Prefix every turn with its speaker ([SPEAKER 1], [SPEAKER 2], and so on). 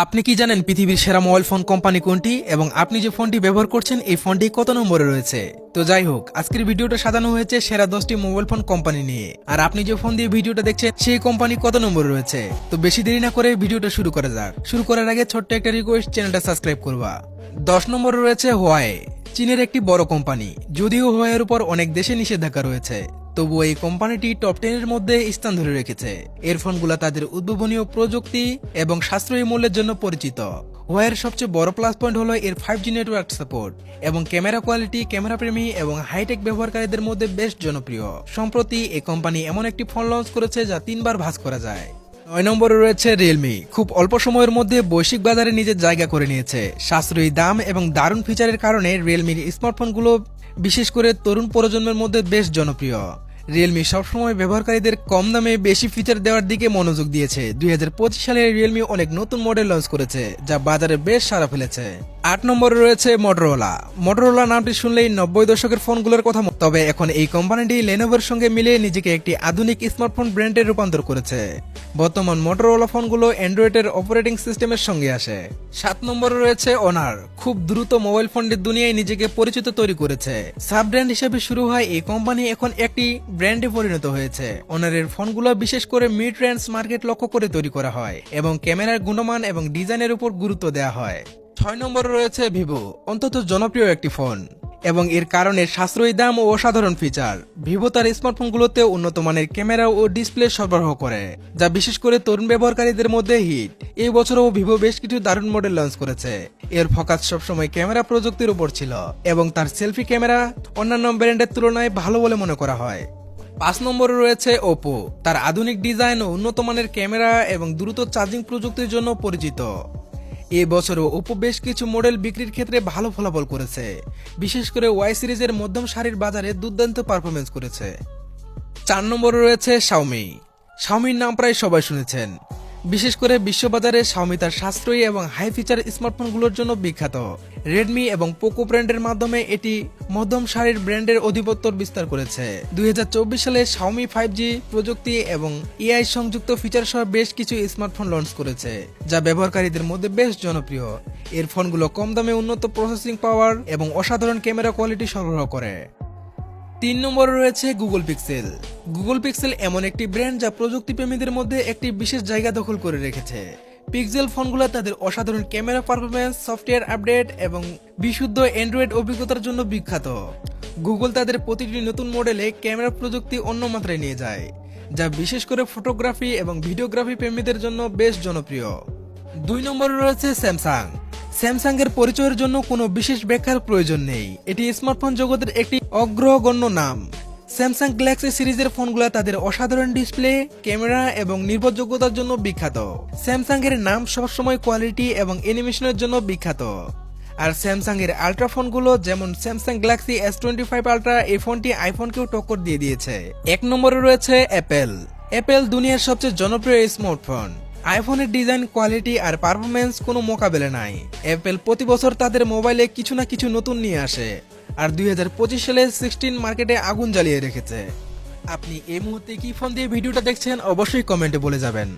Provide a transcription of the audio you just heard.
[SPEAKER 1] আপনি কি জানেন পৃথিবীর সেরা মোবাইল ফোন কোম্পানি কোনটি এবং আপনি যে ফোনটি ব্যবহার করছেন এই ফোনটি কত নম্বরে রয়েছে? তো যাই হোক, আজকের ভিডিওটা সাজানো হয়েছে সেরা 10টি মোবাইল ফোন কোম্পানি নিয়ে। আর আপনি যে ফোন দিয়ে ভিডিওটা দেখছেন সেই কোম্পানি কত নম্বরে রয়েছে। তো বেশি দেরি না করে ভিডিওটা শুরু করা যাক। শুরু করার আগে ছোট্ট একটা রিকোয়েস্ট, চ্যানেলটা সাবস্ক্রাইব করবা। 10 নম্বরে রয়েছে হুয়াওয়ে, চীনের একটি বড় কোম্পানি। যদিও হুয়াওয়ের উপর অনেক দেশে নিষেধাজ্ঞা রয়েছে, তবুও এই কোম্পানিটি টপ 10 এর মধ্যে স্থান ধরে রেখেছে। এর ফোনগুলো তাদের উদ্ভাবনীয় প্রযুক্তি এবং সাশ্রয়ী মূল্যের জন্য পরিচিত। হুয়াওয়ের সবচেয়ে বড় প্লাস পয়েন্ট হলো এর 5G নেটওয়ার্ক সাপোর্ট এবং ক্যামেরা কোয়ালিটি ক্যামেরা প্রেমী এবং হাইটেক ব্যবহারকারীদের মধ্যে বেশ জনপ্রিয়। সম্প্রতি এই কোম্পানি এমন একটি ফোন লঞ্চ করেছে যা 3বার ভাঁজ করা যায়। 9 নম্বরে রয়েছে রিয়েলমি। খুব অল্প সময়ের মধ্যে বৈশ্বিক বাজারে নিজের জায়গা করে নিয়েছে। সাশ্রয়ী দাম এবং দারুণ ফিচারের কারণে রিয়েলমির স্মার্টফোনগুলো বিশেষ করে তরুণ প্রজন্মের মধ্যে বেশ জনপ্রিয়। রিয়েলমি সবসময় ব্যবহারকারীদের কম দামে বেশি ফিচার দেওয়ার দিকে মনোযোগ দিয়েছে। 2025 সালে রিয়েলমি অনেক নতুন মডেল লঞ্চ করেছে যা বাজারে বেশ সাড়া ফেলেছে। 8 নম্বরে রয়েছে মোটরোলা। মোটরোলা নামটি শুনলেই 90 দশকের ফোনগুলোর কথা, তবে এখন এই কোম্পানিটি লেনোভোর সঙ্গে মিলিয়ে নিজেকে একটি আধুনিক স্মার্টফোন ব্র্যান্ডে রূপান্তর করেছে। বর্তমান মোটরোলা ফোনগুলো অ্যান্ড্রয়েডের অপারেটিং সিস্টেমের সঙ্গে আসে। 7 নম্বরে রয়েছে অনার। খুব দ্রুত মোবাইল ফোনের দুনিয়ায় নিজেকে পরিচিত তৈরি করেছে। সাব ব্র্যান্ড হিসেবে শুরু হয় এই কোম্পানি এখন একটি ব্র্যান্ডে পরিণত হয়েছে। অনারের ফোনগুলো বিশেষ করে মিড রেঞ্জ মার্কেট লক্ষ্য করে তৈরি করা হয় এবং ক্যামেরার গুণমান এবং ডিজাইনের উপর গুরুত্ব দেওয়া হয়। 6 নম্বরে রয়েছে ভিভো, অন্তত জনপ্রিয় একটি ফোন এবং এর কারণে সাশ্রয়ী দাম ও অসাধারণ ফিচার। ভিভো তার স্মার্টফোনগুলোতে উন্নত মানের ক্যামেরা ও ডিসপ্লে সরবরাহ করে, যা বিশেষ করে তরুণ ব্যবহারকারীদের মধ্যে হিট। এই বছরও ভিভো বেশ কিছু দারুণ মডেল লঞ্চ করেছে। এর ফোকাস সবসময় ক্যামেরা প্রযুক্তির উপর ছিল এবং তার সেলফি ক্যামেরা অন্যান্য ব্র্যান্ডের তুলনায় ভালো বলে মনে করা হয়। 5 নম্বরে রয়েছে ওপো। তার আধুনিক ডিজাইন ও উন্নত মানের ক্যামেরা এবং দ্রুত চার্জিং প্রযুক্তির জন্য পরিচিত। এ বছরও ওপো বেশ কিছু মডেল বিক্রির ক্ষেত্রে ভালো ফলাফল করেছে, বিশেষ করে ওয়াই সিরিজের মধ্যম সারির বাজারে দুর্দান্ত পারফরমেন্স করেছে। 4 নম্বরে রয়েছে শাওমি। শাওমির নাম প্রায় সবাই শুনেছেন, বিশেষ করে বিশ্ববাজারে শাওমি তার সাশ্রয়ী এবং হাই ফিচার স্মার্টফোনগুলোর জন্য বিখ্যাত। রেডমি এবং পোকো ব্র্যান্ডের মাধ্যমে এটি মধ্যম সারির ব্র্যান্ডের আধিপত্য বিস্তার করেছে। 2024 সালে শাওমি 5G প্রযুক্তি এবং এআই সংযুক্ত ফিচার সহ বেশ কিছু স্মার্টফোন লঞ্চ করেছে, যা ব্যবহারকারীদের মধ্যে বেশ জনপ্রিয়। এর ফোনগুলো কম দামে উন্নত প্রসেসিং পাওয়ার এবং অসাধারণ ক্যামেরা কোয়ালিটি সরবরাহ করে। 3 নম্বরে রয়েছে গুগল পিক্সেল। গুগল পিক্সেল এমন একটি ব্র্যান্ড যা প্রযুক্তিপ্রেমীদের মধ্যে একটি বিশেষ জায়গা দখল করে রেখেছে। পিক্সেল ফোনগুলো তাদের অসাধারণ ক্যামেরা পারফরমেন্স, সফটওয়্যার আপডেট এবং বিশুদ্ধ অ্যান্ড্রয়েড অভিজ্ঞতার জন্য বিখ্যাত। গুগল তাদের প্রতিটি নতুন মডেলে ক্যামেরা প্রযুক্তি অন্য মাত্রায় নিয়ে যায়, যা বিশেষ করে ফটোগ্রাফি এবং ভিডিওগ্রাফি প্রেমীদের জন্য বেশ জনপ্রিয়। 2 নম্বরে রয়েছে স্যামসাং। স্যামসাং এর পরিচয়ের জন্য কোনো বিশেষ ব্যাখ্যার প্রয়োজন নেই, এটি স্মার্টফোন জগতের একটি অগ্রগণ্য নাম। স্যামসাং গ্যালাক্সি সিরিজের ফোনগুলো তাদের অসাধারণ ডিসপ্লে, ক্যামেরা এবং নির্ভরযোগ্যতার জন্য বিখ্যাত। স্যামসাং এর নাম সবসময় কোয়ালিটি এবং অ্যানিমেশনের জন্য বিখ্যাত। আর স্যামসাং এর আল্ট্রা ফোনগুলো যেমন স্যামসাং গ্যালাক্সি S25 আল্ট্রা, এই ফোনটি আইফোনকেও টক্কর দিয়ে দিয়েছে। 1 নম্বরে রয়েছে অ্যাপেল। অ্যাপেল দুনিয়ার সবচেয়ে জনপ্রিয় স্মার্টফোন। আইফোনের ডিজাইন, কোয়ালিটি আর পারফরমেন্স কোনো মোকাবেলা নাই। অ্যাপেল প্রতি বছর তাদের মোবাইলে কিছু না কিছু নতুন নিয়ে আসে, আর 2025 সালে 16 মার্কেটে আগুন জ্বালিয়ে রেখেছে। আপনি এই মুহূর্তে কি ফোন দিয়ে ভিডিওটা দেখছেন অবশ্যই কমেন্টে বলে যাবেন।